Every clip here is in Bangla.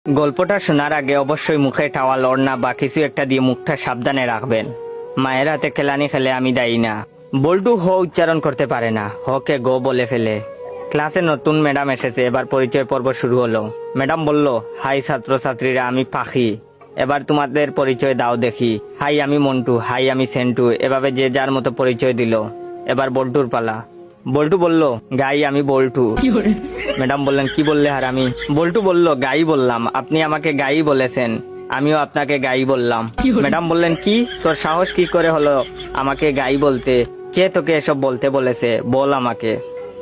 গল্পটা শোনার আগে অবশ্যই মুখে টাওয়াল ওড়না বা কিছু একটা দিয়ে মুখটা সাবধানে রাখবেন। মায়ের হাতে কেলানি খেলে আমি দায়ী না। বল্টু হ উচ্চারণ করতে পারে না, হকে গো বলে ফেলে। ক্লাসে নতুন ম্যাডাম এসেছে, এবার পরিচয় পর্ব শুরু হলো। ম্যাডাম বলল, হাই ছাত্রছাত্রীরা, আমি পাখি, এবার তোমাদের পরিচয় দাও দেখি। হাই আমি মন্টু, হাই আমি সেন্টু, এভাবে যে যার মতো পরিচয় দিল। এবার বল্টুর পালা। বল্টু বলল, গাই আমি বল্টু। ম্যাডাম বললেন, কি বললে হারামি? বল্টু বলল, গাই বললাম, আপনি আমাকে গাই বলেছেন, আমিও আপনাকে গাই বললাম। ম্যাডাম বললেন, কি তোর সাহস কি করে হলো আমাকে গাই বলতে? কে তোকে এসব বলতে বলেছে, বল আমাকে।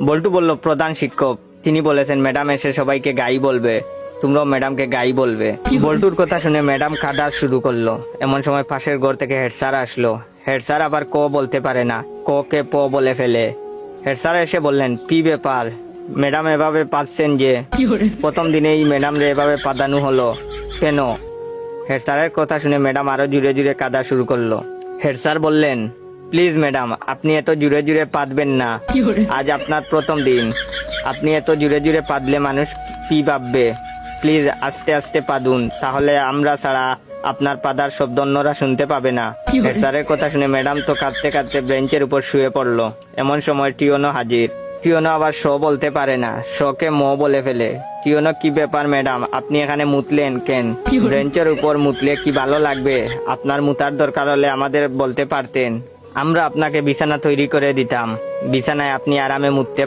বল্টু বলল, প্রধান শিক্ষক, তিনি বলেছেন ম্যাডাম এসে সবাইকে গাই বলবে, তোমরাও ম্যাডামকে গাই বলবে। বল্টুর কথা শুনে ম্যাডাম কাঁদা শুরু করলো। এমন সময় পাশের ঘর থেকে হেড স্যার আসলো। হেড স্যার আবার ক বলতে পারে না, ক কে প বলে ফেলে। হেড স্যার এসে বললেন, কি ব্যাপার ম্যাডাম, এভাবে পাচ্ছেন যে? প্রথম দিনেই ম্যাডাম রে এভাবে পাদানো হলো কেন? হেড স্যারের কথা শুনে ম্যাডাম আরো জুড়ে জুড়ে কাঁদা শুরু করলো। হেড স্যার বললেন, প্লিজ ম্যাডাম, আপনি এত জুড়ে জুড়ে পাদবেন না, আজ আপনার প্রথম দিন, আপনি এত জুড়ে জুড়ে পাদলে মানুষ কি ভাববে? প্লিজ আস্তে আস্তে পাদুন, তাহলে আমরা ছাড়া আপনার পাদার শব্দ অন্যরা শুনতে পাবে না। হেড স্যারের কথা শুনে ম্যাডাম তো কাঁদতে কাঁদতে বেঞ্চের উপর শুয়ে পড়লো। এমন সময় টিওনো হাজির। টিওনো আবার শ বলতে পারে না, শকে ম বলে ফেলে। টিওনো, কি ব্যাপার ম্যাডাম, আপনি এখানে মুতলেন কেন? বেঞ্চের উপর মুতলে কি ভালো লাগবে? আপনার মুতার দরকার হলে আমাদের বলতে পারতেন, আমরা আপনাকে বিছানা তৈরি করে দিতাম, বিছানায় আপনি আরামে মুততে